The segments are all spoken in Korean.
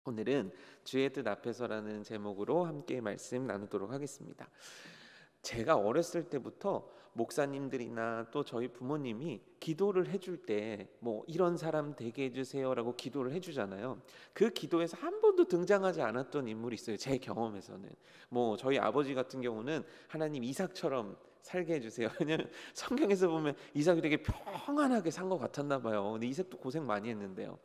오늘은 주의 뜻 앞에서라는 제목으로 함께 말씀 나누도록 하겠습니다. 제가 어렸을 때부터 목사님들이나 또 저희 부모님이 기도를 해줄 때 뭐 이런 사람 되게 해주세요라고 기도를 해주잖아요. 그 기도에서 한 번도 등장하지 않았던 인물이 있어요. 제 경험에서는 뭐 저희 아버지 같은 경우는 하나님 이삭처럼 살게 해주세요. 왜냐면 성경에서 보면 이삭이 되게 평안하게 산 것 같았나 봐요. 근데 이삭도 고생 많이 했는데요.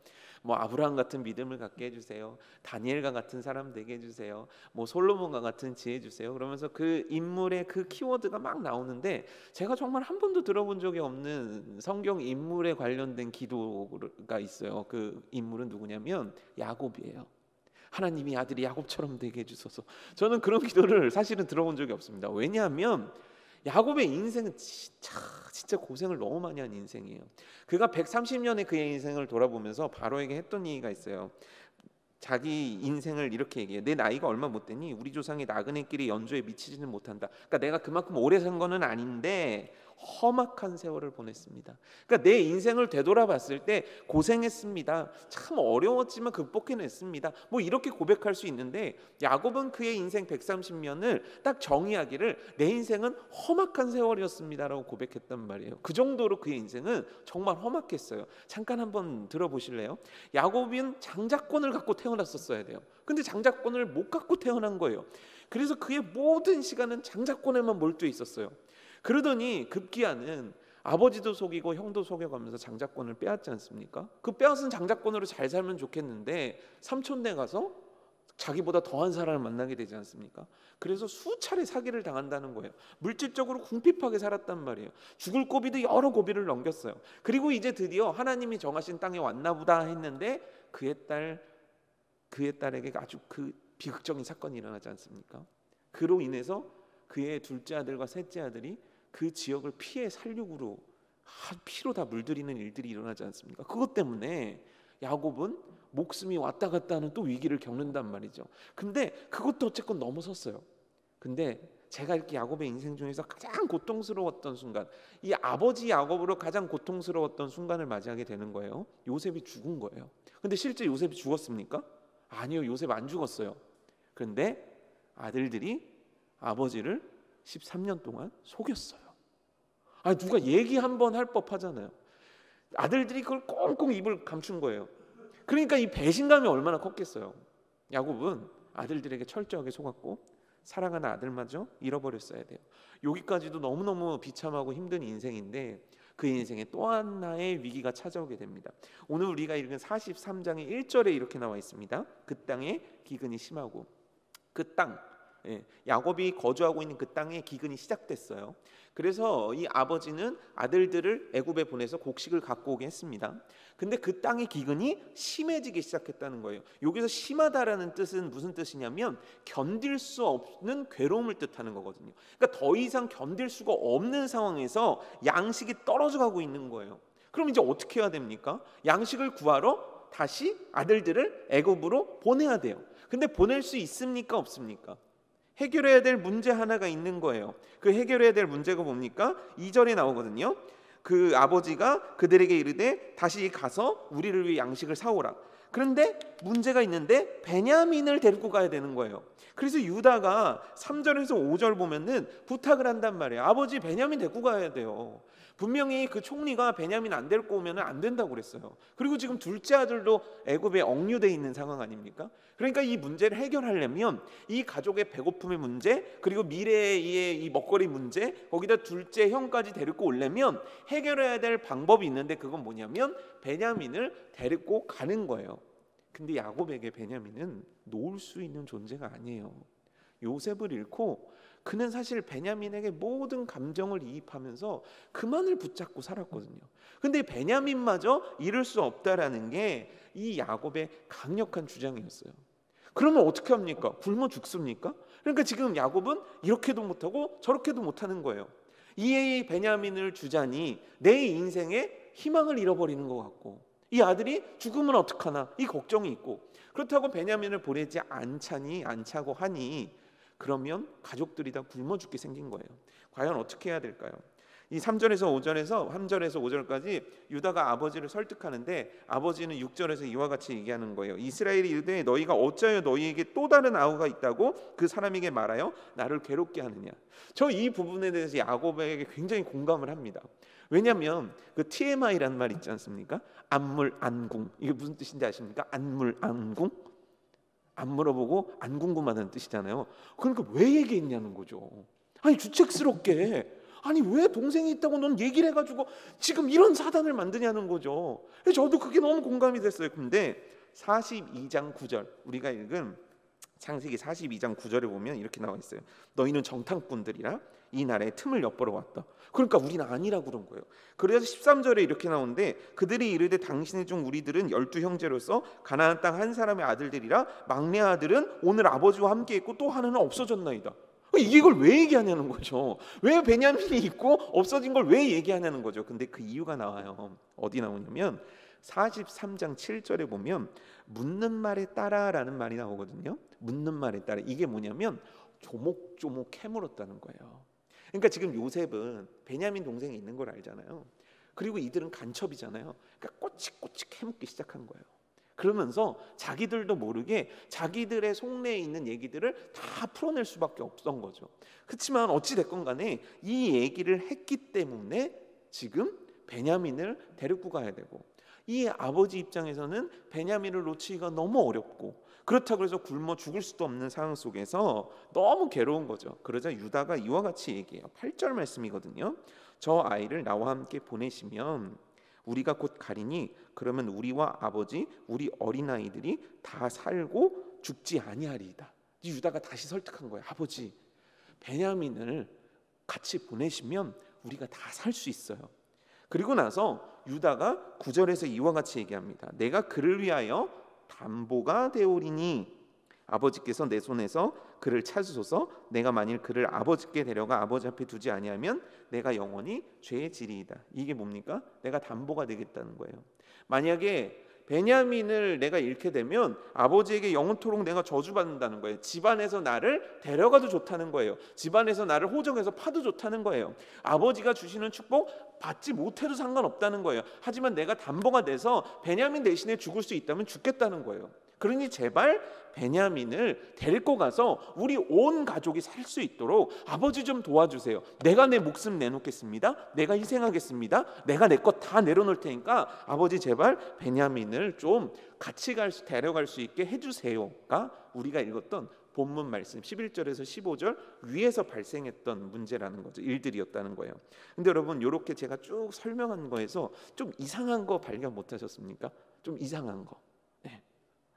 뭐 아브라함 같은 믿음을 갖게 해주세요. 다니엘과 같은 사람 되게 해주세요. 뭐 솔로몬과 같은 지혜 주세요. 그러면서 그 인물의 그 키워드가 막 나오는데 제가 정말 한 번도 들어본 적이 없는 성경 인물에 관련된 기도가 있어요. 그 인물은 누구냐면 야곱이에요. 하나님이 아들이 야곱처럼 되게 해주소서. 저는 그런 기도를 사실은 들어본 적이 없습니다. 왜냐하면 야곱의 인생은 진짜 고생을 너무 많이 한 인생이에요. 그가 130년의 그의 인생을 돌아보면서 바로에게 했던 얘기가 있어요. 자기 인생을 이렇게 얘기해요. 내 나이가 얼마 못 되니 우리 조상이 나그네끼리 연주에 미치지는 못한다. 그러니까 내가 그만큼 오래 산 거는 아닌데 험악한 세월을 보냈습니다. 그러니까 내 인생을 되돌아봤을 때 고생했습니다. 참 어려웠지만 극복해냈습니다. 뭐 이렇게 고백할 수 있는데 야곱은 그의 인생 130년을 딱 정의하기를 내 인생은 험악한 세월이었습니다라고 고백했단 말이에요. 그 정도로 그의 인생은 정말 험악했어요. 잠깐 한번 들어보실래요? 야곱은 장자권을 갖고 태어났었어야 돼요. 근데 장자권을 못 갖고 태어난 거예요. 그래서 그의 모든 시간은 장자권에만 몰두해 있었어요. 그러더니 급기야는 아버지도 속이고 형도 속여가면서 장자권을 빼앗지 않습니까? 그 빼앗은 장자권으로 잘 살면 좋겠는데 삼촌네 가서 자기보다 더한 사람을 만나게 되지 않습니까? 그래서 수차례 사기를 당한다는 거예요. 물질적으로 궁핍하게 살았단 말이에요. 죽을 고비도 여러 고비를 넘겼어요. 그리고 이제 드디어 하나님이 정하신 땅에 왔나 보다 했는데 그의 딸에게 아주 그 비극적인 사건이 일어나지 않습니까? 그로 인해서 그의 둘째 아들과 셋째 아들이 그 지역을 피해 살육으로 피로 다 물들이는 일들이 일어나지 않습니까? 그것 때문에 야곱은 목숨이 왔다 갔다 하는 또 위기를 겪는단 말이죠. 근데 그것도 어쨌건 넘어섰어요. 근데 제가 이렇게 야곱의 인생 중에서 가장 고통스러웠던 순간, 이 아버지 야곱으로 가장 고통스러웠던 순간을 맞이하게 되는 거예요. 요셉이 죽은 거예요. 근데 실제 요셉이 죽었습니까? 아니요, 요셉 안 죽었어요. 그런데 아들들이 아버지를 13년 동안 속였어요. 아니 누가 얘기 한번 할 법하잖아요. 아들들이 그걸 꽁꽁 입을 감춘 거예요. 그러니까 이 배신감이 얼마나 컸겠어요. 야곱은 아들들에게 철저하게 속았고 사랑하는 아들마저 잃어버렸어야 돼요. 여기까지도 너무너무 비참하고 힘든 인생인데 그 인생에 또 하나의 위기가 찾아오게 됩니다. 오늘 우리가 읽은 43장의 1절에 이렇게 나와 있습니다. 그 땅에 기근이 심하고 그 땅, 야곱이 거주하고 있는 그 땅에 기근이 시작됐어요. 그래서 이 아버지는 아들들을 애굽에 보내서 곡식을 갖고 오게 했습니다. 근데 그 땅의 기근이 심해지기 시작했다는 거예요. 여기서 심하다라는 뜻은 무슨 뜻이냐면 견딜 수 없는 괴로움을 뜻하는 거거든요. 그러니까 더 이상 견딜 수가 없는 상황에서 양식이 떨어져 가고 있는 거예요. 그럼 이제 어떻게 해야 됩니까? 양식을 구하러 다시 아들들을 애굽으로 보내야 돼요. 근데 보낼 수 있습니까? 없습니까? 해결해야 될 문제 하나가 있는 거예요. 그 해결해야 될 문제가 뭡니까? 2절에 나오거든요. 그 아버지가 그들에게 이르되 다시 가서 우리를 위해 양식을 사오라. 그런데 문제가 있는데 베냐민을 데리고 가야 되는 거예요. 그래서 유다가 3절에서 5절 보면은 부탁을 한단 말이에요. 아버지 베냐민 데리고 가야 돼요. 분명히 그 총리가 베냐민 안 데리고 오면 안 된다고 그랬어요. 그리고 지금 둘째 아들도 애굽에 억류돼 있는 상황 아닙니까? 그러니까 이 문제를 해결하려면 이 가족의 배고픔의 문제, 그리고 미래의 이 먹거리 문제, 거기다 둘째 형까지 데리고 오려면 해결해야 될 방법이 있는데 그건 뭐냐면 베냐민을 데리고 가는 거예요. 근데 야곱에게 베냐민은 놓을 수 있는 존재가 아니에요. 요셉을 잃고 그는 사실 베냐민에게 모든 감정을 이입하면서 그만을 붙잡고 살았거든요. 근데 베냐민마저 잃을 수 없다라는 게 이 야곱의 강력한 주장이었어요. 그러면 어떻게 합니까? 굶어 죽습니까? 그러니까 지금 야곱은 이렇게도 못하고 저렇게도 못하는 거예요. 이 베냐민을 주자니 내 인생에 희망을 잃어버리는 것 같고 이 아들이 죽으면 어떡하나 이 걱정이 있고 그렇다고 베냐민을 보내지 않자고 하니 그러면 가족들이 다 굶어 죽게 생긴 거예요. 과연 어떻게 해야 될까요? 이 3절에서 5절에서 3절에서 5절까지 유다가 아버지를 설득하는데 아버지는 6절에서 이와 같이 얘기하는 거예요. 이스라엘이 이르되 너희가 어찌하여 너희에게 또 다른 아우가 있다고 그 사람에게 말하여 나를 괴롭게 하느냐. 저 이 부분에 대해서 야곱에게 굉장히 공감을 합니다. 왜냐하면 그 TMI라는 말 있지 않습니까? 안물안궁. 이게 무슨 뜻인지 아십니까? 안물안궁. 안 물어보고 안 궁금하다는 뜻이잖아요. 그러니까 왜 얘기했냐는 거죠. 아니 주책스럽게 아니 왜 동생이 있다고 넌 얘기를 해가지고 지금 이런 사단을 만드냐는 거죠. 저도 그게 너무 공감이 됐어요. 근데 42장 9절 우리가 읽은 창세기 42장 9절에 보면 이렇게 나와 있어요. 너희는 정탐꾼들이라 이 나라의 틈을 엿보러 왔다. 그러니까 우리는 아니라고 그런 거예요. 그래서 13절에 이렇게 나오는데 그들이 이르되 당신의 중 우리들은 12형제로서 가나안 땅 한 사람의 아들들이라 막내 아들은 오늘 아버지와 함께 있고 또 하나는 없어졌나이다. 이걸 왜 얘기하냐는 거죠. 왜 베냐민이 있고 없어진 걸 왜 얘기하냐는 거죠. 근데 그 이유가 나와요. 어디 나오냐면 43장 7절에 보면 묻는 말에 따라라는 말이 나오거든요. 묻는 말에 따라 이게 뭐냐면 조목조목 캐물었다는 거예요. 그러니까 지금 요셉은 베냐민 동생이 있는 걸 알잖아요. 그리고 이들은 간첩이잖아요. 그러니까 꼬치꼬치 캐묻기 시작한 거예요. 그러면서 자기들도 모르게 자기들의 속내에 있는 얘기들을 다 풀어낼 수밖에 없던 거죠. 그렇지만 어찌 됐건 간에 이 얘기를 했기 때문에 지금 베냐민을 데리고 가야 되고 이 아버지 입장에서는 베냐민을 놓치기가 너무 어렵고 그렇다고 해서 굶어 죽을 수도 없는 상황 속에서 너무 괴로운 거죠. 그러자 유다가 이와 같이 얘기해요. 8절 말씀이거든요. 저 아이를 나와 함께 보내시면 우리가 곧 가리니 그러면 우리와 아버지 우리 어린아이들이 다 살고 죽지 아니하리이다. 유다가 다시 설득한 거예요. 아버지 베냐민을 같이 보내시면 우리가 다 살 수 있어요. 그리고 나서 유다가 9절에서 이와 같이 얘기합니다. 내가 그를 위하여 담보가 되오리니 아버지께서 내 손에서 그를 찾으소서. 내가 만일 그를 아버지께 데려가 아버지 앞에 두지 아니하면 내가 영원히 죄의 지리이다. 이게 뭡니까? 내가 담보가 되겠다는 거예요. 만약에 베냐민을 내가 잃게 되면 아버지에게 영원토록 내가 저주받는다는 거예요. 집안에서 나를 데려가도 좋다는 거예요. 집안에서 나를 호적해서 파도 좋다는 거예요. 아버지가 주시는 축복 받지 못해도 상관없다는 거예요. 하지만 내가 담보가 돼서 베냐민 대신에 죽을 수 있다면 죽겠다는 거예요. 그러니 제발 베냐민을 데리고 가서 우리 온 가족이 살 수 있도록 아버지 좀 도와주세요. 내가 내 목숨 내놓겠습니다. 내가 희생하겠습니다. 내가 내 것 다 내려놓을 테니까 아버지 제발 베냐민을 좀 같이 데려갈 수 있게 해주세요가 우리가 읽었던 본문 말씀 11절에서 15절 위에서 발생했던 문제라는 거죠. 일들이었다는 거예요. 근데 여러분 이렇게 제가 쭉 설명한 거에서 좀 이상한 거 발견 못하셨습니까? 좀 이상한 거. 네.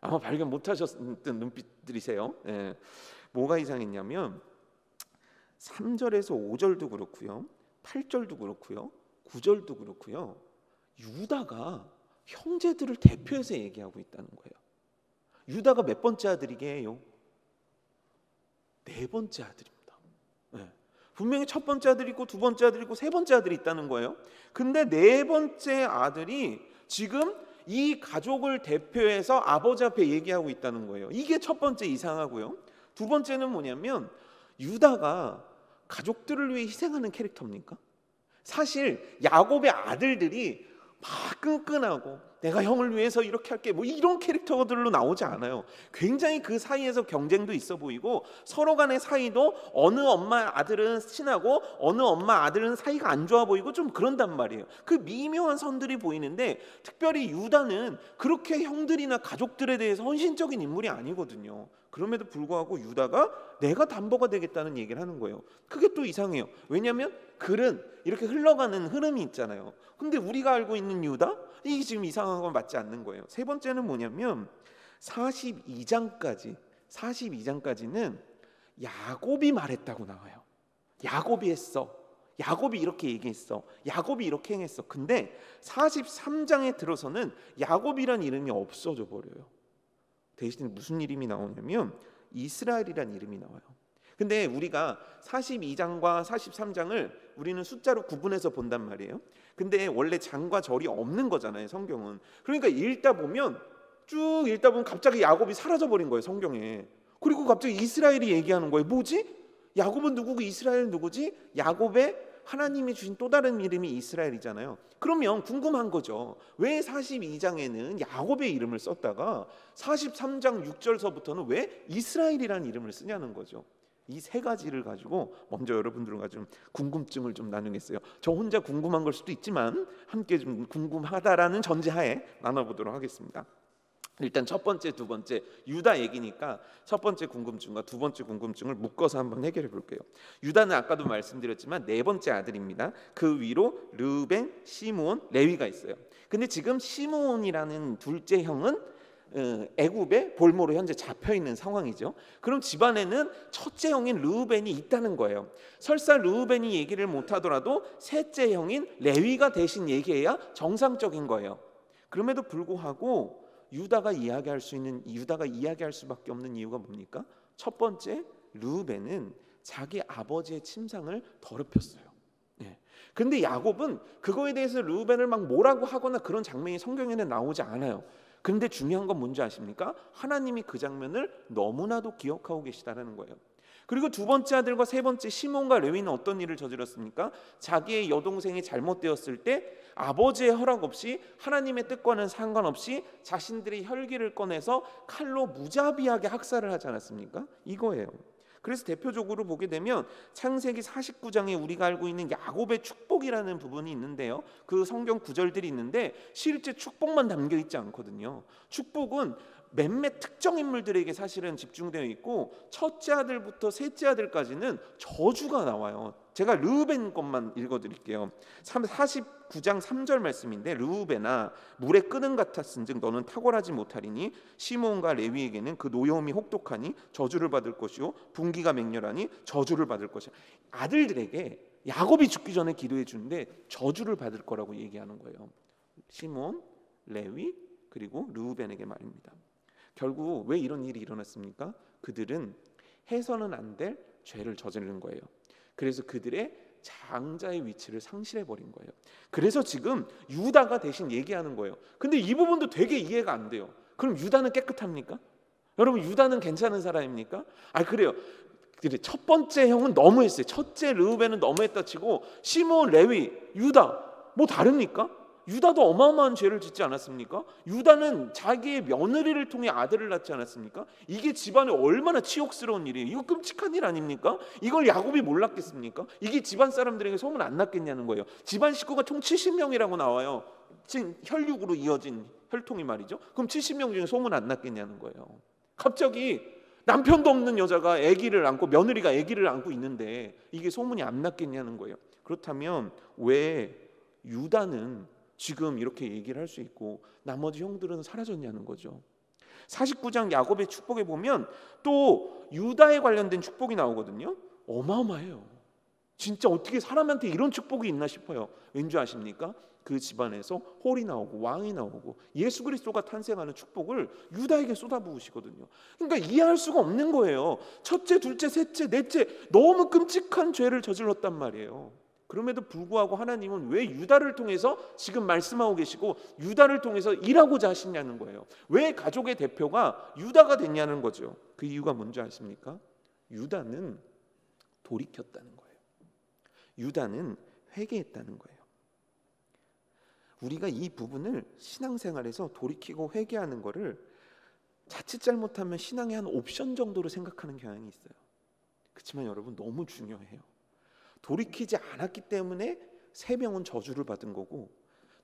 아마 발견 못하셨던 눈빛들이세요. 네. 뭐가 이상했냐면 3절에서 5절도 그렇고요. 8절도 그렇고요. 9절도 그렇고요. 유다가 형제들을 대표해서 얘기하고 있다는 거예요. 유다가 몇 번째 아들이게요? 네 번째 아들입니다. 네. 분명히 첫 번째 아들이 있고 두 번째 아들이 있고 세 번째 아들이 있다는 거예요. 근데 네 번째 아들이 지금 이 가족을 대표해서 아버지 앞에 얘기하고 있다는 거예요. 이게 첫 번째 이상하고요. 두 번째는 뭐냐면 유다가 가족들을 위해 희생하는 캐릭터입니까? 사실 야곱의 아들들이 막 끈끈하고 내가 형을 위해서 이렇게 할게 뭐 이런 캐릭터들로 나오지 않아요. 굉장히 그 사이에서 경쟁도 있어 보이고 서로 간의 사이도 어느 엄마 아들은 친하고 어느 엄마 아들은 사이가 안 좋아 보이고 좀 그런단 말이에요. 그 미묘한 선들이 보이는데 특별히 유다는 그렇게 형들이나 가족들에 대해서 헌신적인 인물이 아니거든요. 그럼에도 불구하고 유다가 내가 담보가 되겠다는 얘기를 하는 거예요. 그게 또 이상해요. 왜냐하면 글은 이렇게 흘러가는 흐름이 있잖아요. 근데 우리가 알고 있는 유다? 이게 지금 이상한 건 맞지 않는 거예요. 세 번째는 뭐냐면 42장까지는 야곱이 말했다고 나와요. 야곱이 했어. 야곱이 이렇게 얘기했어. 야곱이 이렇게 행했어. 근데 43장에 들어서는 야곱이란 이름이 없어져 버려요. 대신에 무슨 이름이 나오냐면 이스라엘이란 이름이 나와요. 근데 우리가 42장과 43장을 우리는 숫자로 구분해서 본단 말이에요. 근데 원래 장과 절이 없는 거잖아요, 성경은. 그러니까 쭉 읽다 보면 갑자기 야곱이 사라져 버린 거예요, 성경에. 그리고 갑자기 이스라엘이 얘기하는 거예요. 뭐지? 야곱은 누구고 이스라엘은 누구지? 야곱의 하나님이 주신 또 다른 이름이 이스라엘이잖아요. 그러면 궁금한 거죠. 왜 42장에는 야곱의 이름을 썼다가 43장 6절서부터는 왜 이스라엘이라는 이름을 쓰냐는 거죠. 이 세 가지를 가지고 먼저 여러분들과 좀 궁금증을 좀 나누겠어요. 저 혼자 궁금한 걸 수도 있지만 함께 좀 궁금하다라는 전제하에 나눠보도록 하겠습니다. 일단 첫 번째, 두 번째 유다 얘기니까 첫 번째 궁금증과 두 번째 궁금증을 묶어서 한번 해결해 볼게요. 유다는 아까도 말씀드렸지만 네 번째 아들입니다. 그 위로 르우벤, 시므온, 레위가 있어요. 근데 지금 시므온이라는 둘째 형은 애굽의 볼모로 현재 잡혀 있는 상황이죠. 그럼 집안에는 첫째 형인 르우벤이 있다는 거예요. 설사 르우벤이 얘기를 못 하더라도 셋째 형인 레위가 대신 얘기해야 정상적인 거예요. 그럼에도 불구하고 유다가 이야기할 수밖에 없는 이유가 뭡니까? 첫 번째, 르우벤은 자기 아버지의 침상을 더럽혔어요. 그런데 야곱은 그거에 대해서 르우벤을 막 뭐라고 하거나 그런 장면이 성경에는 나오지 않아요. 그런데 중요한 건 뭔지 아십니까? 하나님이 그 장면을 너무나도 기억하고 계시다는 거예요. 그리고 두 번째 아들과 세 번째 시몬과 레위는 어떤 일을 저질렀습니까? 자기의 여동생이 잘못되었을 때 아버지의 허락 없이 하나님의 뜻과는 상관없이 자신들의 혈기를 꺼내서 칼로 무자비하게 학살을 하지 않았습니까? 이거예요. 그래서 대표적으로 보게 되면 창세기 49장에 우리가 알고 있는 야곱의 축복이라는 부분이 있는데요. 그 성경 구절들이 있는데 실제 축복만 담겨 있지 않거든요. 축복은 몇몇 특정 인물들에게 사실은 집중되어 있고 첫째 아들부터 셋째 아들까지는 저주가 나와요. 제가 르우벤 것만 읽어드릴게요. 49장 3절 말씀인데 르우벤아 물에 끄는 같았은즉 너는 탁월하지 못하리니 시몬과 레위에게는 그 노여움이 혹독하니 저주를 받을 것이요 분기가 맹렬하니 저주를 받을 것이야. 아들들에게 야곱이 죽기 전에 기도해 주는데 저주를 받을 거라고 얘기하는 거예요. 시몬, 레위 그리고 르우벤에게 말입니다. 결국 왜 이런 일이 일어났습니까? 그들은 해서는 안 될 죄를 저지른 거예요. 그래서 그들의 장자의 위치를 상실해버린 거예요. 그래서 지금 유다가 대신 얘기하는 거예요. 근데 이 부분도 되게 이해가 안 돼요. 그럼 유다는 깨끗합니까? 여러분 유다는 괜찮은 사람입니까? 그래요. 첫 번째 형은 너무했어요. 첫째 르우벤은 너무했다 치고 시몬, 레위, 유다 뭐 다릅니까? 유다도 어마어마한 죄를 짓지 않았습니까? 유다는 자기의 며느리를 통해 아들을 낳지 않았습니까? 이게 집안에 얼마나 치욕스러운 일이에요. 이거 끔찍한 일 아닙니까? 이걸 야곱이 몰랐겠습니까? 이게 집안 사람들에게 소문 안 났겠냐는 거예요. 집안 식구가 총 70명이라고 나와요. 지금 혈육으로 이어진 혈통이 말이죠. 그럼 70명 중에 소문 안 났겠냐는 거예요. 갑자기 남편도 없는 여자가 아기를 안고 며느리가 아기를 안고 있는데 이게 소문이 안 났겠냐는 거예요. 그렇다면 왜 유다는 지금 이렇게 얘기를 할 수 있고 나머지 형들은 사라졌냐는 거죠. 49장 야곱의 축복에 보면 또 유다에 관련된 축복이 나오거든요. 어마어마해요. 진짜 어떻게 사람한테 이런 축복이 있나 싶어요. 왠지 아십니까? 그 집안에서 홀이 나오고 왕이 나오고 예수 그리스도가 탄생하는 축복을 유다에게 쏟아부으시거든요. 그러니까 이해할 수가 없는 거예요. 첫째, 둘째, 셋째, 넷째 너무 끔찍한 죄를 저질렀단 말이에요. 그럼에도 불구하고 하나님은 왜 유다를 통해서 지금 말씀하고 계시고 유다를 통해서 일하고자 하시냐는 거예요. 왜 가족의 대표가 유다가 됐냐는 거죠. 그 이유가 뭔지 아십니까? 유다는 돌이켰다는 거예요. 유다는 회개했다는 거예요. 우리가 이 부분을 신앙생활에서 돌이키고 회개하는 거를 자칫 잘못하면 신앙의 한 옵션 정도로 생각하는 경향이 있어요. 그렇지만 여러분 너무 중요해요. 돌이키지 않았기 때문에 세 명은 저주를 받은 거고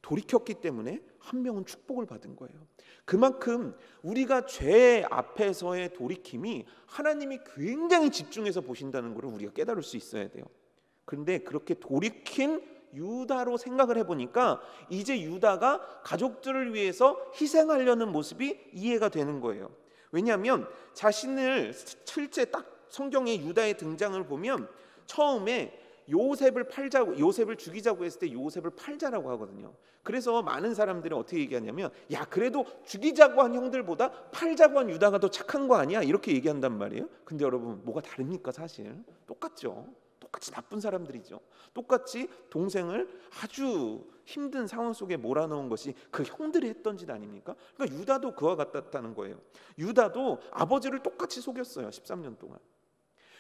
돌이켰기 때문에 한 명은 축복을 받은 거예요. 그만큼 우리가 죄 앞에서의 돌이킴이 하나님이 굉장히 집중해서 보신다는 것을 우리가 깨달을 수 있어야 돼요. 그런데 그렇게 돌이킨 유다로 생각을 해보니까 이제 유다가 가족들을 위해서 희생하려는 모습이 이해가 되는 거예요. 왜냐하면 자신을 실제 딱 성경의 유다의 등장을 보면 처음에 요셉을 죽이자고 했을 때 요셉을 팔자라고 하거든요. 그래서 많은 사람들이 어떻게 얘기하냐면 야 그래도 죽이자고 한 형들보다 팔자고 한 유다가 더 착한 거 아니야? 이렇게 얘기한단 말이에요. 근데 여러분 뭐가 다릅니까? 사실 똑같죠. 똑같이 나쁜 사람들이죠. 똑같이 동생을 아주 힘든 상황 속에 몰아넣은 것이 그 형들이 했던 짓 아닙니까? 그러니까 유다도 그와 같았다는 거예요. 유다도 아버지를 똑같이 속였어요. 13년 동안.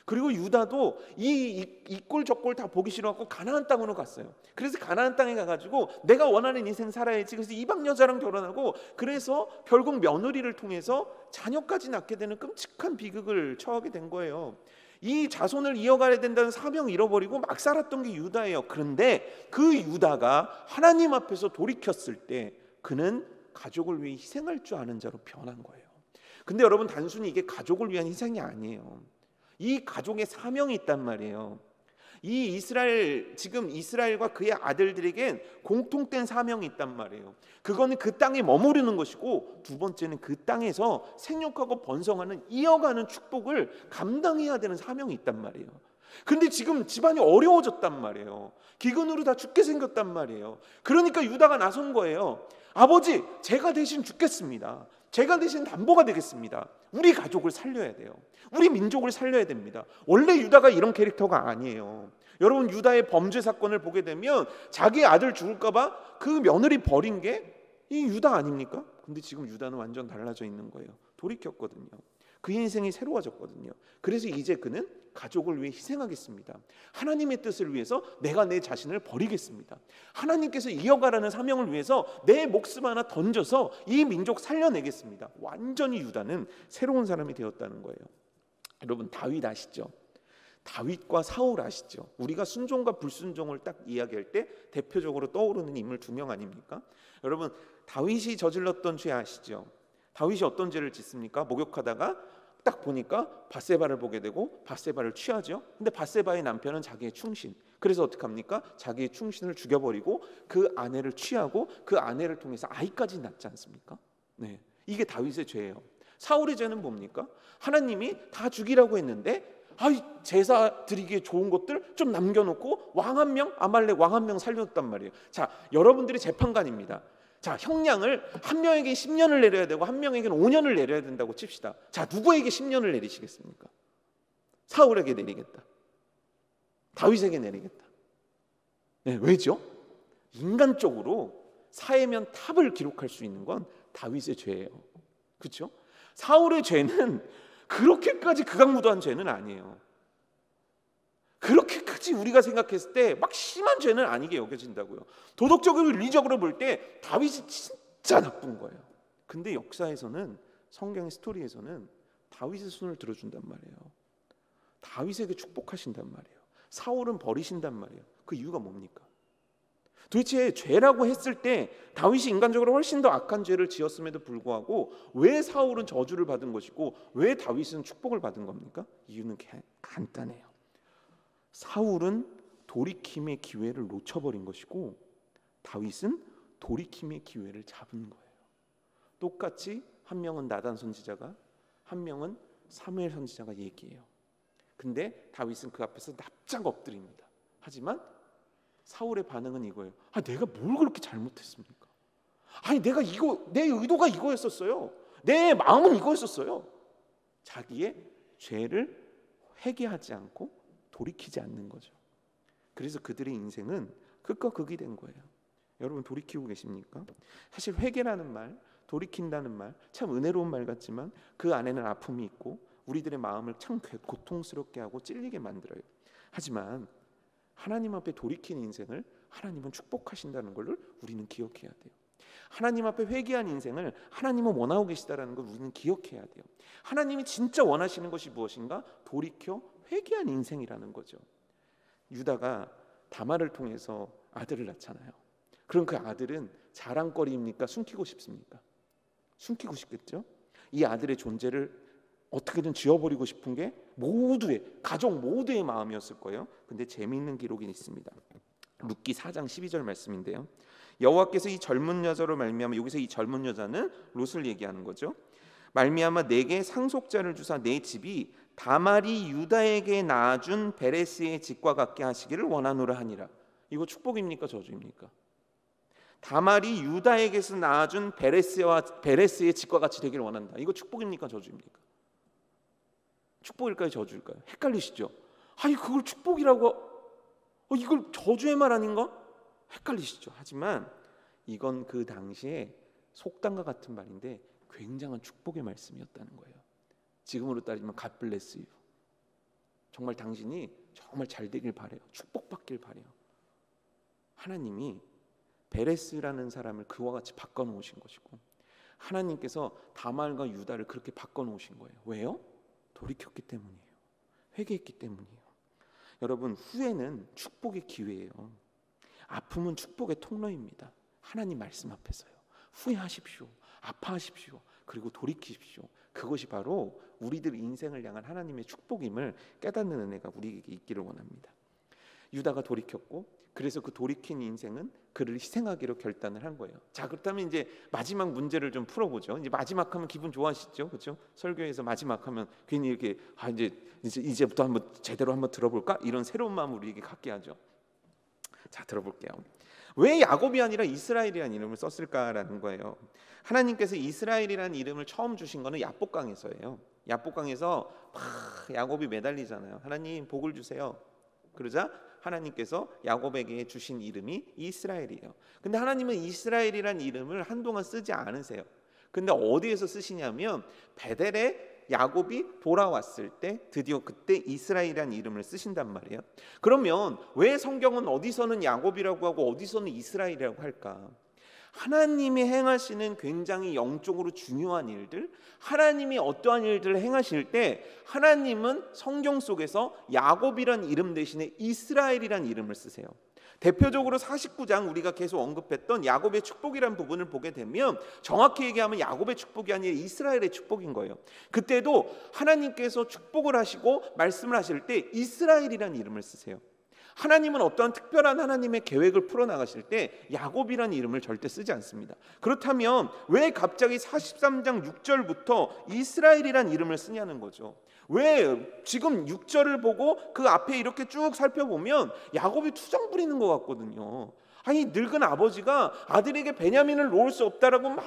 그리고 유다도 이 꼴 저 꼴 다 보기 싫어갖고 가나안 땅으로 갔어요. 그래서 가나안 땅에 가가지고 내가 원하는 인생 살아야지. 그래서 이방 여자랑 결혼하고, 그래서 결국 며느리를 통해서 자녀까지 낳게 되는 끔찍한 비극을 처하게 된 거예요. 이 자손을 이어가야 된다는 사명을 잃어버리고 막 살았던 게 유다예요. 그런데 그 유다가 하나님 앞에서 돌이켰을 때 그는 가족을 위해 희생할 줄 아는 자로 변한 거예요. 근데 여러분, 단순히 이게 가족을 위한 희생이 아니에요. 이 가족의 사명이 있단 말이에요. 지금 이스라엘과 그의 아들들에겐 공통된 사명이 있단 말이에요. 그거는 그 땅에 머무르는 것이고, 두 번째는 그 땅에서 생육하고 번성하는, 이어가는 축복을 감당해야 되는 사명이 있단 말이에요. 근데 지금 집안이 어려워졌단 말이에요. 기근으로 다 죽게 생겼단 말이에요. 그러니까 유다가 나선 거예요. 아버지, 제가 대신 죽겠습니다. 제가 대신 담보가 되겠습니다. 우리 가족을 살려야 돼요. 우리 민족을 살려야 됩니다. 원래 유다가 이런 캐릭터가 아니에요. 여러분, 유다의 범죄 사건을 보게 되면 자기 아들 죽을까 봐 그 며느리 버린 게 이 유다 아닙니까? 근데 지금 유다는 완전 달라져 있는 거예요. 돌이켰거든요. 그의 인생이 새로워졌거든요. 그래서 이제 그는 가족을 위해 희생하겠습니다. 하나님의 뜻을 위해서 내가 내 자신을 버리겠습니다. 하나님께서 이어가라는 사명을 위해서 내 목숨 하나 던져서 이 민족 살려내겠습니다. 완전히 유다는 새로운 사람이 되었다는 거예요. 여러분, 다윗 아시죠? 다윗과 사울 아시죠? 우리가 순종과 불순종을 딱 이야기할 때 대표적으로 떠오르는 인물 두 명 아닙니까? 여러분, 다윗이 저질렀던 죄 아시죠? 다윗이 어떤 죄를 짓습니까? 목욕하다가 딱 보니까 밧세바를 보게 되고 밧세바를 취하죠. 근데 밧세바의 남편은 자기의 충신. 그래서 어떻게 합니까? 자기의 충신을 죽여버리고 그 아내를 취하고 그 아내를 통해서 아이까지 낳지 않습니까? 네, 이게 다윗의 죄예요. 사울의 죄는 뭡니까? 하나님이 다 죽이라고 했는데 제사 드리기에 좋은 것들 좀 남겨놓고 왕 한 명, 아말렉 왕 한 명 살려줬단 말이에요. 자, 여러분들이 재판관입니다. 자, 형량을 한 명에게 10년을 내려야 되고 한 명에게는 5년을 내려야 된다고 칩시다. 자, 누구에게 10년을 내리시겠습니까? 사울에게 내리겠다. 다윗에게 내리겠다. 네, 왜죠? 인간적으로 사해면 탑을 기록할 수 있는 건 다윗의 죄예요. 그렇죠? 사울의 죄는 그렇게까지 극악무도한 죄는 아니에요. 그렇게까지 우리가 생각했을 때 막 심한 죄는 아니게 여겨진다고요. 도덕적으로 윤리적으로 볼 때 다윗이 진짜 나쁜 거예요. 근데 역사에서는, 성경의 스토리에서는 다윗의 손을 들어준단 말이에요. 다윗에게 축복하신단 말이에요. 사울은 버리신단 말이에요. 그 이유가 뭡니까? 도대체 죄라고 했을 때 다윗이 인간적으로 훨씬 더 악한 죄를 지었음에도 불구하고 왜 사울은 저주를 받은 것이고 왜 다윗은 축복을 받은 겁니까? 이유는 간단해요. 사울은 돌이킴의 기회를 놓쳐버린 것이고 다윗은 돌이킴의 기회를 잡은 거예요. 똑같이 한 명은 나단 선지자가, 한 명은 사무엘 선지자가 얘기해요. 근데 다윗은 그 앞에서 납작 엎드립니다. 하지만 사울의 반응은 이거예요. 내가 뭘 그렇게 잘못했습니까? 내가 내 의도가 이거였었어요. 내 마음은 이거였었어요. 자기의 죄를 회개하지 않고 돌이키지 않는 거죠. 그래서 그들의 인생은 극과 극이 된 거예요. 여러분, 돌이키고 계십니까? 사실 회개라는 말, 돌이킨다는 말, 참 은혜로운 말 같지만 그 안에는 아픔이 있고 우리들의 마음을 참 고통스럽게 하고 찔리게 만들어요. 하지만 하나님 앞에 돌이킨 인생을 하나님은 축복하신다는 것을 우리는 기억해야 돼요. 하나님 앞에 회개한 인생을 하나님은 원하고 계시다는 걸 우리는 기억해야 돼요. 하나님이 진짜 원하시는 것이 무엇인가? 돌이켜 회개한 인생이라는 거죠. 유다가 다말을 통해서 아들을 낳잖아요. 그럼 그 아들은 자랑거리입니까? 숨기고 싶습니까? 숨기고 싶겠죠. 이 아들의 존재를 어떻게든 지워버리고 싶은 게 모두의, 가족 모두의 마음이었을 거예요. 근데 재미있는 기록이 있습니다. 룻기 4장 12절 말씀인데요. 여호와께서 이 젊은 여자로 말미암아, 여기서 이 젊은 여자는 룻을 얘기하는 거죠. 말미암아 내게 상속자를 주사 내 집이 다말이 유다에게 낳아준 베레스의 집과 같게 하시기를 원하노라 하니라. 이거 축복입니까? 저주입니까? 다말이 유다에게서 낳아준 베레스의 집과 같이 되기를 원한다. 이거 축복입니까? 저주입니까? 축복일까요? 저주일까요? 헷갈리시죠? 그걸 축복이라고, 이걸 저주의 말 아닌가? 헷갈리시죠? 하지만 이건 그 당시에 속담과 같은 말인데 굉장한 축복의 말씀이었다는 거예요. 지금으로 따지면 God bless you. 정말 당신이 정말 잘 되길 바래요. 축복받길 바래요. 하나님이 베레스라는 사람을 그와 같이 바꿔놓으신 것이고, 하나님께서 다말과 유다를 그렇게 바꿔놓으신 거예요. 왜요? 돌이켰기 때문이에요. 회개했기 때문이에요. 여러분, 후회는 축복의 기회예요. 아픔은 축복의 통로입니다. 하나님 말씀 앞에서요. 후회하십시오. 아파하십시오. 그리고 돌이키십시오. 그것이 바로 우리들 인생을 향한 하나님의 축복임을 깨닫는 은혜가 우리에게 있기를 원합니다. 유다가 돌이켰고, 그래서 그 돌이킨 인생은 그를 희생하기로 결단을 한 거예요. 자, 그렇다면 이제 마지막 문제를 좀 풀어보죠. 이제 마지막 하면 기분 좋아하시죠, 그렇죠? 설교에서 마지막 하면 괜히 이렇게 이제부터 한번 제대로 한번 들어볼까, 이런 새로운 마음을 우리에게 갖게 하죠. 자, 들어볼게요. 왜 야곱이 아니라 이스라엘이라는 이름을 썼을까라는 거예요. 하나님께서 이스라엘이라는 이름을 처음 주신 거는 야복강에서예요. 야복강에서 막 야곱이 매달리잖아요. 하나님 복을 주세요. 그러자 하나님께서 야곱에게 주신 이름이 이스라엘이에요. 근데 하나님은 이스라엘이라는 이름을 한동안 쓰지 않으세요. 근데 어디에서 쓰시냐면 베델에 야곱이 돌아왔을 때 드디어 그때 이스라엘이라는 이름을 쓰신단 말이에요. 그러면 왜 성경은 어디서는 야곱이라고 하고 어디서는 이스라엘이라고 할까? 하나님이 행하시는 굉장히 영적으로 중요한 일들, 하나님이 어떠한 일들을 행하실 때 하나님은 성경 속에서 야곱이란 이름 대신에 이스라엘이란 이름을 쓰세요. 대표적으로 49장 우리가 계속 언급했던 야곱의 축복이라는 부분을 보게 되면 정확히 얘기하면 야곱의 축복이 아니라 이스라엘의 축복인 거예요. 그때도 하나님께서 축복을 하시고 말씀을 하실 때 이스라엘이라는 이름을 쓰세요. 하나님은 어떠한 특별한 하나님의 계획을 풀어나가실 때 야곱이라는 이름을 절대 쓰지 않습니다. 그렇다면 왜 갑자기 43장 6절부터 이스라엘이라는 이름을 쓰냐는 거죠. 왜 지금 6절을 보고 그 앞에 이렇게 쭉 살펴보면 야곱이 투정 부리는 것 같거든요. 아니, 늙은 아버지가 아들에게 베냐민을 놓을 수 없다라고 막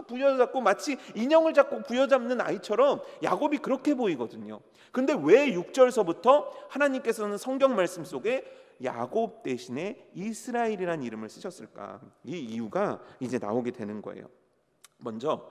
부여잡고 마치 인형을 잡고 부여잡는 아이처럼 야곱이 그렇게 보이거든요. 근데 왜 6절서부터 하나님께서는 성경 말씀 속에 야곱 대신에 이스라엘이라는 이름을 쓰셨을까? 이 이유가 이제 나오게 되는 거예요. 먼저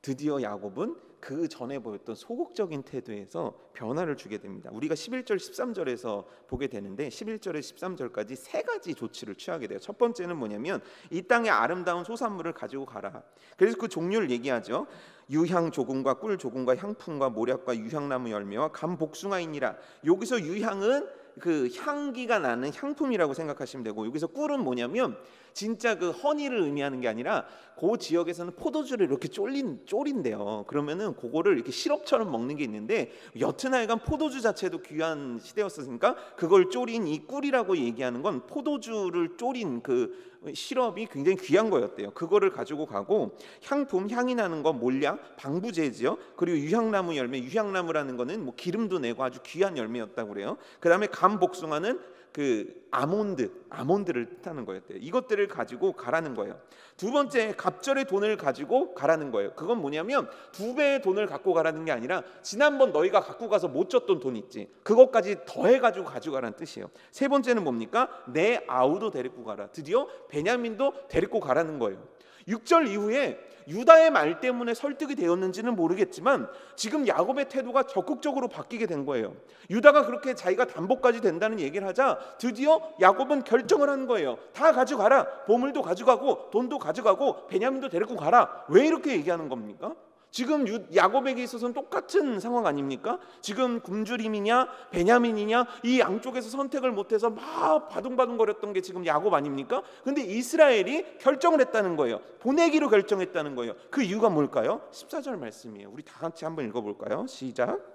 드디어 야곱은 그 전에 보였던 소극적인 태도에서 변화를 주게 됩니다. 우리가 11절 13절에서 보게 되는데 11절에 13절까지 세 가지 조치를 취하게 돼요. 첫 번째는 뭐냐면 이 땅의 아름다운 소산물을 가지고 가라. 그래서 그 종류를 얘기하죠. 유향 조금과 꿀 조금과 향품과 모략과 유향나무 열매와 감 복숭아이니라. 여기서 유향은 그 향기가 나는 향품이라고 생각하시면 되고, 여기서 꿀은 뭐냐면 진짜 그 허니를 의미하는 게 아니라 그 지역에서는 포도주를 이렇게 졸인대요. 그러면은 그거를 이렇게 시럽처럼 먹는 게 있는데, 여튼 하여간 포도주 자체도 귀한 시대였으니까 그걸 졸인 이 꿀이라고 얘기하는 건 포도주를 졸인 그 시럽이 굉장히 귀한 거였대요. 그거를 가지고 가고, 향품, 향이 나는 거, 몰약, 방부제지요. 그리고 유향나무 열매, 유향나무라는 거는 뭐 기름도 내고 아주 귀한 열매였다고 그래요. 그 다음에 감 복숭아는 그 아몬드를 뜻하는 거였대요. 이것들을 가지고 가라는 거예요. 두 번째, 갑절의 돈을 가지고 가라는 거예요. 그건 뭐냐면 2배의 돈을 갖고 가라는 게 아니라 지난번 너희가 갖고 가서 못 줬던 돈 있지, 그것까지 더해가지고 가져가라는 뜻이에요. 세 번째는 뭡니까? 내 아우도 데리고 가라. 드디어 베냐민도 데리고 가라는 거예요. 6절 이후에 유다의 말 때문에 설득이 되었는지는 모르겠지만 지금 야곱의 태도가 적극적으로 바뀌게 된 거예요. 유다가 그렇게 자기가 담보까지 된다는 얘기를 하자 드디어 야곱은 결정을 하는 거예요. 다 가져가라. 보물도 가져가고 돈도 가져가고 베냐민도 데리고 가라. 왜 이렇게 얘기하는 겁니까? 지금 야곱에게 있어서는 똑같은 상황 아닙니까? 지금 굶주림이냐 베냐민이냐 이 양쪽에서 선택을 못해서 막 바둥바둥거렸던 게 지금 야곱 아닙니까? 근데 이스라엘이 결정을 했다는 거예요. 보내기로 결정했다는 거예요. 그 이유가 뭘까요? 14절 말씀이에요. 우리 다 같이 한번 읽어볼까요? 시작.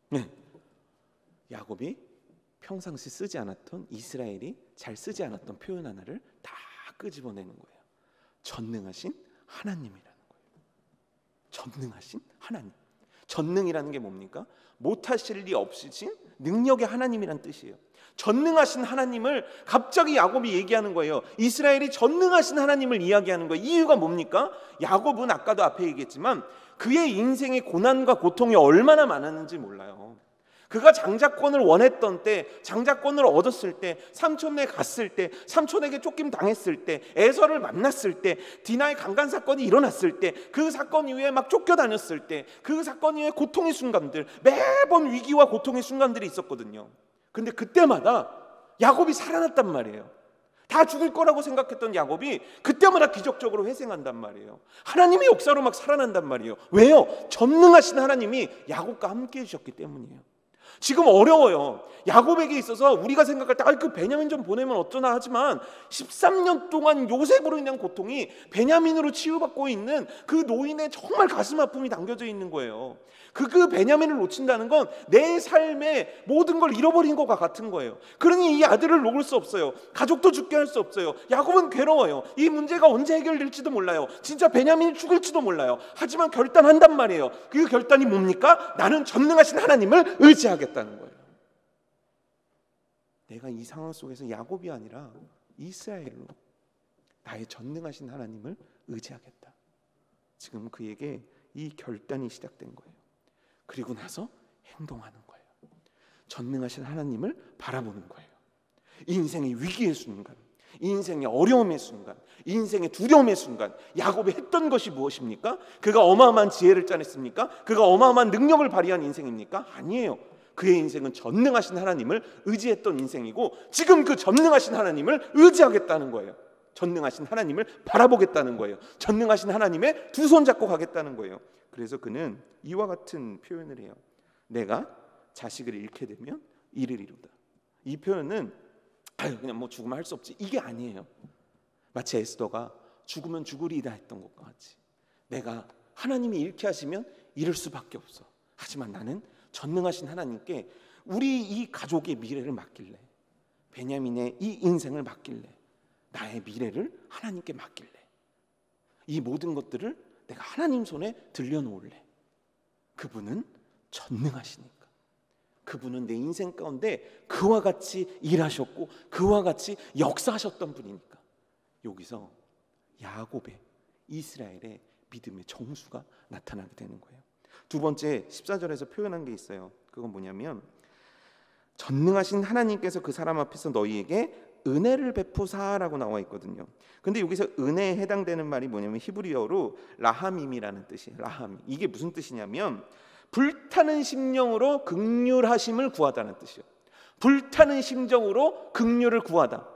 네. 야곱이 평상시 쓰지 않았던, 이스라엘이 잘 쓰지 않았던 표현 하나를 다 끄집어내는 거예요. 전능하신 하나님이라는 거예요. 전능하신 하나님. 전능이라는 게 뭡니까? 못하실 리 없으신 능력의 하나님이란 뜻이에요. 전능하신 하나님을 갑자기 야곱이 얘기하는 거예요. 이스라엘이 전능하신 하나님을 이야기하는 거예요. 이유가 뭡니까? 야곱은 아까도 앞에 얘기했지만 그의 인생의 고난과 고통이 얼마나 많았는지 몰라요. 그가 장자권을 원했던 때, 장자권을 얻었을 때, 삼촌네 갔을 때, 삼촌에게 쫓김 당했을 때, 에서를 만났을 때, 디나의 강간 사건이 일어났을 때, 그 사건 이후에 막 쫓겨다녔을 때, 그 사건 이후에 고통의 순간들, 매번 위기와 고통의 순간들이 있었거든요. 근데 그때마다 야곱이 살아났단 말이에요. 다 죽을 거라고 생각했던 야곱이 그때마다 기적적으로 회생한단 말이에요. 하나님의 역사로 막 살아난단 말이에요. 왜요? 전능하신 하나님이 야곱과 함께 해주셨기 때문이에요. 지금 어려워요. 야곱에게 있어서 우리가 생각할 때 그 베냐민 좀 보내면 어쩌나 하지만 13년 동안 요셉으로 인한 고통이 베냐민으로 치유받고 있는 그 노인의 정말 가슴 아픔이 담겨져 있는 거예요. 그 베냐민을 놓친다는 건 내 삶의 모든 걸 잃어버린 것과 같은 거예요. 그러니 이 아들을 놓을 수 없어요. 가족도 죽게 할 수 없어요. 야곱은 괴로워요. 이 문제가 언제 해결될지도 몰라요. 진짜 베냐민이 죽을지도 몰라요. 하지만 결단한단 말이에요. 그 결단이 뭡니까? 나는 전능하신 하나님을 의지하겠다는 거예요. 내가 이 상황 속에서 야곱이 아니라 이스라엘로 나의 전능하신 하나님을 의지하겠다. 지금 그에게 이 결단이 시작된 거예요. 그리고 나서 행동하는 거예요. 전능하신 하나님을 바라보는 거예요. 인생의 위기의 순간, 인생의 어려움의 순간, 인생의 두려움의 순간, 야곱이 했던 것이 무엇입니까? 그가 어마어마한 지혜를 짜냈습니까? 그가 어마어마한 능력을 발휘한 인생입니까? 아니에요. 그의 인생은 전능하신 하나님을 의지했던 인생이고, 지금 그 전능하신 하나님을 의지하겠다는 거예요. 전능하신 하나님을 바라보겠다는 거예요. 전능하신 하나님의 두 손 잡고 가겠다는 거예요. 그래서 그는 이와 같은 표현을 해요. 내가 자식을 잃게 되면 이를 이루다. 이 표현은 그냥 뭐 죽으면 할 수 없지, 이게 아니에요. 마치 에스더가 죽으면 죽으리이다 했던 것과 같이, 내가 하나님이 잃게 하시면 잃을 수밖에 없어. 하지만 나는 전능하신 하나님께 우리 이 가족의 미래를 맡길래, 베냐민의 이 인생을 맡길래, 나의 미래를 하나님께 맡길래, 이 모든 것들을 내가 하나님 손에 들려놓을래. 그분은 전능하시니까. 그분은 내 인생 가운데 그와 같이 일하셨고 그와 같이 역사하셨던 분이니까. 여기서 야곱의, 이스라엘의 믿음의 정수가 나타나게 되는 거예요. 두 번째 14절에서 표현한 게 있어요. 그건 뭐냐면, 전능하신 하나님께서 그 사람 앞에서 너희에게 은혜를 베푸사라고 나와 있거든요. 근데 여기서 은혜에 해당되는 말이 뭐냐면 히브리어로 라하밈이라는 뜻이에요. 라하밈. 이게 무슨 뜻이냐면 불타는 심령으로 긍휼하심을 구하다는 뜻이에요. 불타는 심정으로 긍휼을 구하다.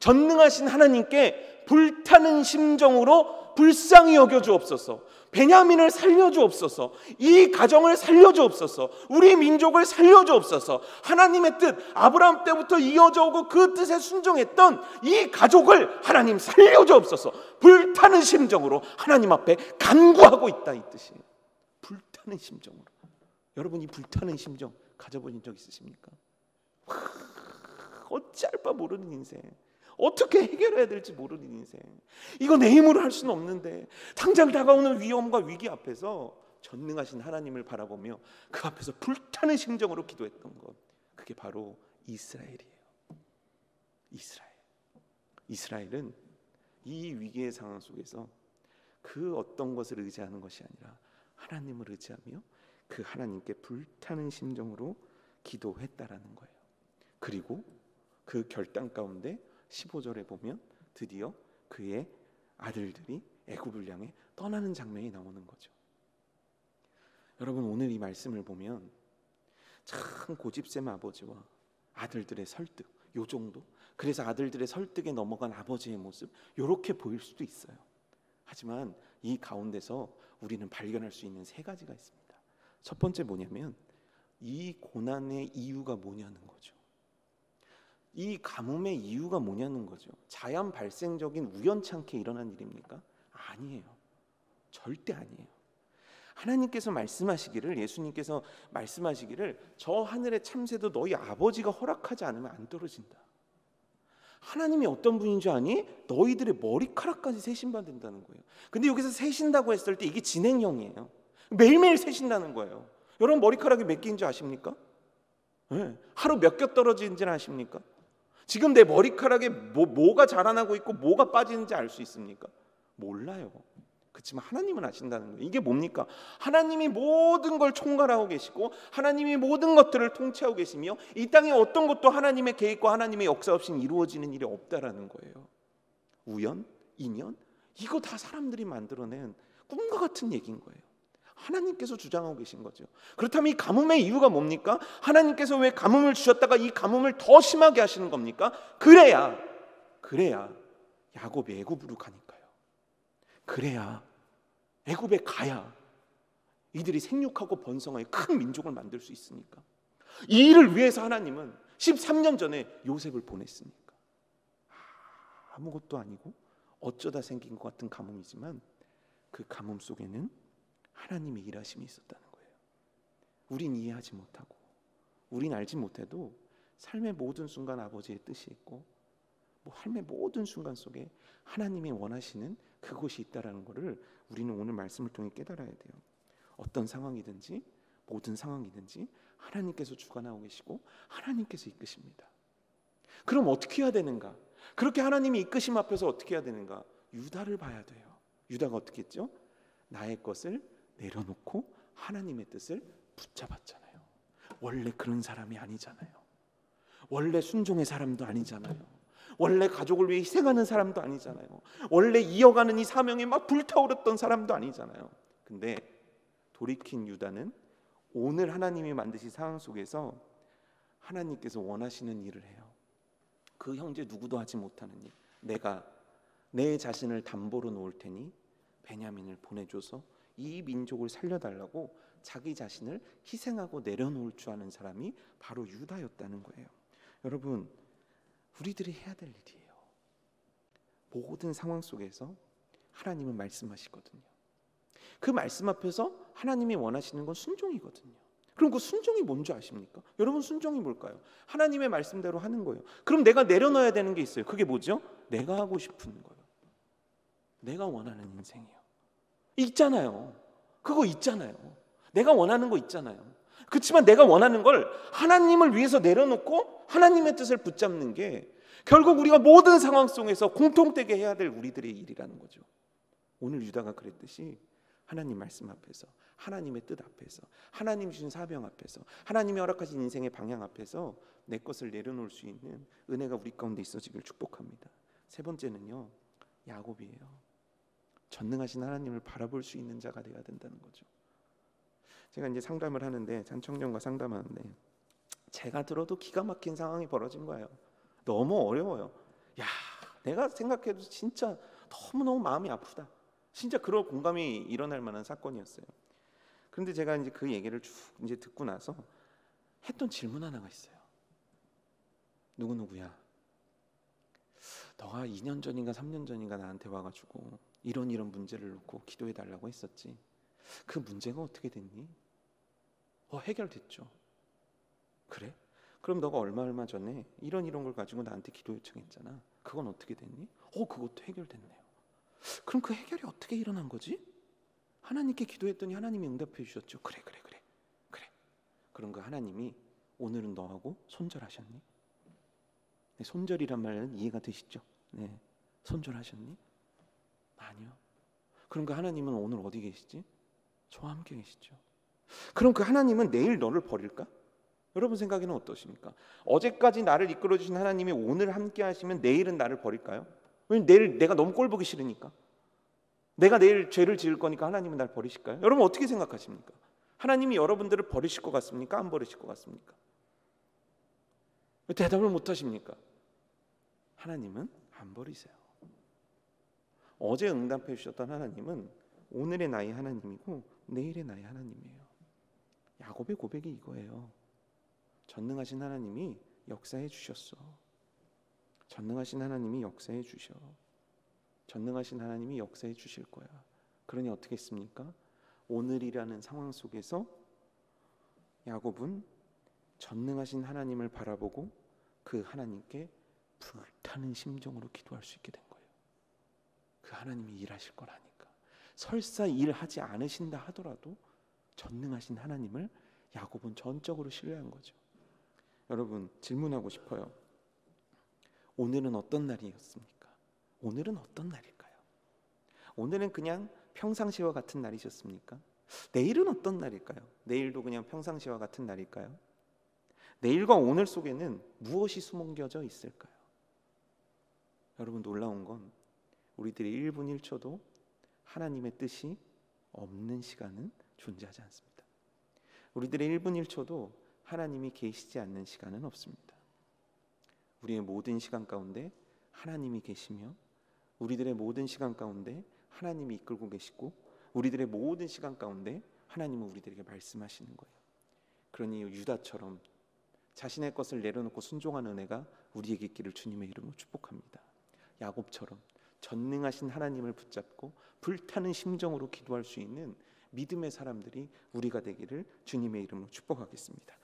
전능하신 하나님께 불타는 심정으로 불쌍히 여겨주옵소서. 베냐민을 살려주옵소서. 이 가정을 살려주옵소서. 우리 민족을 살려주옵소서. 하나님의 뜻, 아브라함 때부터 이어져 오고 그 뜻에 순종했던 이 가족을 하나님 살려주옵소서. 불타는 심정으로 하나님 앞에 간구하고 있다, 이 뜻이에요. 불타는 심정으로. 여러분, 이 불타는 심정 가져본 적 있으십니까? 어찌할 바 모르는 인생, 어떻게 해결해야 될지 모르는 인생, 이거 내 힘으로 할 수는 없는데 당장 다가오는 위험과 위기 앞에서 전능하신 하나님을 바라보며 그 앞에서 불타는 심정으로 기도했던 것, 그게 바로 이스라엘이에요. 이스라엘은 이 위기의 상황 속에서 그 어떤 것을 의지하는 것이 아니라 하나님을 의지하며 그 하나님께 불타는 심정으로 기도했다라는 거예요. 그리고 그 결단 가운데 15절에 보면 드디어 그의 아들들이 애굽을 향해 떠나는 장면이 나오는 거죠. 여러분, 오늘 이 말씀을 보면 참 고집센 아버지와 아들들의 설득, 요 정도, 그래서 아들들의 설득에 넘어간 아버지의 모습, 요렇게 보일 수도 있어요. 하지만 이 가운데서 우리는 발견할 수 있는 세 가지가 있습니다. 첫 번째 뭐냐면, 이 고난의 이유가 뭐냐는 거죠. 이 가뭄의 이유가 뭐냐는 거죠. 자연 발생적인 우연찮게 일어난 일입니까? 아니에요. 절대 아니에요. 하나님께서 말씀하시기를, 예수님께서 말씀하시기를, 저 하늘의 참새도 너희 아버지가 허락하지 않으면 안 떨어진다. 하나님이 어떤 분인 줄 아니? 너희들의 머리카락까지 세신받는다는 거예요. 근데 여기서 세신다고 했을 때 이게 진행형이에요. 매일매일 세신다는 거예요. 여러분, 머리카락이 몇 개인지 아십니까? 네. 하루 몇 개 떨어지는지는 아십니까? 지금 내 머리카락에 뭐가 자라나고 있고 뭐가 빠지는지 알 수 있습니까? 몰라요. 그렇지만 하나님은 아신다는 거예요. 이게 뭡니까? 하나님이 모든 걸 총괄하고 계시고 하나님이 모든 것들을 통치하고 계시며 이 땅에 어떤 것도 하나님의 계획과 하나님의 역사 없이는 이루어지는 일이 없다라는 거예요. 우연? 인연? 이거 다 사람들이 만들어낸 꿈과 같은 얘기인 거예요. 하나님께서 주장하고 계신 거죠. 그렇다면 이 가뭄의 이유가 뭡니까? 하나님께서 왜 가뭄을 주셨다가 이 가뭄을 더 심하게 하시는 겁니까? 그래야 야곱이 애굽으로 가니까요. 그래야 애굽에 가야 이들이 생육하고 번성하여 큰 민족을 만들 수 있으니까. 이 일을 위해서 하나님은 13년 전에 요셉을 보냈으니까. 아무것도 아니고 어쩌다 생긴 것 같은 가뭄이지만 그 가뭄 속에는 하나님의 일하심이 있었다는 거예요. 우린 이해하지 못하고 우린 알지 못해도 삶의 모든 순간 아버지의 뜻이 있고 삶의 모든 순간 속에 하나님이 원하시는 그곳이 있다라는 것을 우리는 오늘 말씀을 통해 깨달아야 돼요. 어떤 상황이든지 모든 상황이든지 하나님께서 주관하고 계시고 하나님께서 이끄십니다. 그럼 어떻게 해야 되는가? 그렇게 하나님이 이끄심 앞에서 어떻게 해야 되는가? 유다를 봐야 돼요. 유다가 어떻게 했죠? 나의 것을 내려놓고 하나님의 뜻을 붙잡았잖아요. 원래 그런 사람이 아니잖아요. 원래 순종의 사람도 아니잖아요. 원래 가족을 위해 희생하는 사람도 아니잖아요. 원래 이어가는 이 사명에 막 불타오르던 사람도 아니잖아요. 근데 돌이킨 유다는 오늘 하나님이 만드신 상황 속에서 하나님께서 원하시는 일을 해요. 그 형제 누구도 하지 못하는 일. 내가 내 자신을 담보로 놓을 테니 베냐민을 보내줘서 이 민족을 살려달라고 자기 자신을 희생하고 내려놓을 줄 아는 사람이 바로 유다였다는 거예요. 여러분, 우리들이 해야 될 일이에요. 모든 상황 속에서 하나님은 말씀하시거든요. 그 말씀 앞에서 하나님이 원하시는 건 순종이거든요. 그럼 그 순종이 뭔지 아십니까? 여러분, 순종이 뭘까요? 하나님의 말씀대로 하는 거예요. 그럼 내가 내려놔야 되는 게 있어요. 그게 뭐죠? 내가 하고 싶은 거예요. 내가 원하는 인생이요. 있잖아요. 그거 있잖아요. 내가 원하는 거 있잖아요. 그렇지만 내가 원하는 걸 하나님을 위해서 내려놓고 하나님의 뜻을 붙잡는 게 결국 우리가 모든 상황 속에서 공통되게 해야 될 우리들의 일이라는 거죠. 오늘 유다가 그랬듯이 하나님 말씀 앞에서, 하나님의 뜻 앞에서, 하나님 주신 사명 앞에서, 하나님이 허락하신 인생의 방향 앞에서 내 것을 내려놓을 수 있는 은혜가 우리 가운데 있어지길 축복합니다. 세 번째는요, 야곱이에요. 전능하신 하나님을 바라볼 수 있는 자가 되어야 된다는 거죠. 제가 이제 상담을 하는데, 잔청년과 상담하는데 제가 들어도 기가 막힌 상황이 벌어진 거예요. 너무 어려워요. 야, 내가 생각해도 진짜 너무너무 마음이 아프다. 진짜 그런 공감이 일어날 만한 사건이었어요. 그런데 제가 이제 그 얘기를 쭉 이제 듣고 나서 했던 질문 하나가 있어요. 누구누구야, 너가 2년 전인가 3년 전인가 나한테 와가지고 이런 문제를 놓고 기도해 달라고 했었지. 그 문제가 어떻게 됐니? 해결됐죠. 그래? 그럼 너가 얼마 전에 이런 걸 가지고 나한테 기도 요청했잖아. 그건 어떻게 됐니? 그것도 해결됐네요. 그럼 그 해결이 어떻게 일어난 거지? 하나님께 기도했더니 하나님이 응답해 주셨죠. 그래. 그럼 그 하나님이 오늘은 너하고 손절하셨니? 네, 손절이란 말은 이해가 되시죠? 네, 손절하셨니? 아니요. 그럼 그 하나님은 오늘 어디 계시지? 저와 함께 계시죠. 그럼 그 하나님은 내일 너를 버릴까? 여러분 생각에는 어떠십니까? 어제까지 나를 이끌어 주신 하나님이 오늘 함께 하시면 내일은 나를 버릴까요? 왜냐면 내일 내가 너무 꼴 보기 싫으니까. 내가 내일 죄를 지을 거니까 하나님은 날 버리실까요? 여러분 어떻게 생각하십니까? 하나님이 여러분들을 버리실 것 같습니까? 안 버리실 것 같습니까? 왜 대답을 못 하십니까? 하나님은 안 버리세요. 어제 응답해 주셨던 하나님은 오늘의 나의 하나님이고 내일의 나의 하나님이에요. 야곱의 고백이 이거예요. 전능하신 하나님이 역사해 주셨어. 전능하신 하나님이 역사해 주셔. 전능하신 하나님이 역사해 주실 거야. 그러니 어떻게 했습니까? 오늘이라는 상황 속에서 야곱은 전능하신 하나님을 바라보고 그 하나님께 불타는 심정으로 기도할 수 있게 된 거예요. 그 하나님이 일하실 거라니까. 설사 일하지 않으신다 하더라도 전능하신 하나님을 야곱은 전적으로 신뢰한 거죠. 여러분 질문하고 싶어요. 오늘은 어떤 날이었습니까? 오늘은 어떤 날일까요? 오늘은 그냥 평상시와 같은 날이셨습니까? 내일은 어떤 날일까요? 내일도 그냥 평상시와 같은 날일까요? 내일과 오늘 속에는 무엇이 숨겨져 있을까요? 여러분, 놀라운 건 우리들이 1분 1초도 하나님의 뜻이 없는 시간은 존재하지 않습니다. 우리들의 1분 1초도 하나님이 계시지 않는 시간은 없습니다. 우리의 모든 시간 가운데 하나님이 계시며, 우리들의 모든 시간 가운데 하나님이 이끌고 계시고, 우리들의 모든 시간 가운데 하나님은 우리들에게 말씀하시는 거예요. 그러니 유다처럼 자신의 것을 내려놓고 순종하는 은혜가 우리에게 있기를 주님의 이름으로 축복합니다. 야곱처럼 전능하신 하나님을 붙잡고 불타는 심정으로 기도할 수 있는 믿음의 사람들이 우리가 되기를 주님의 이름으로 축복하겠습니다.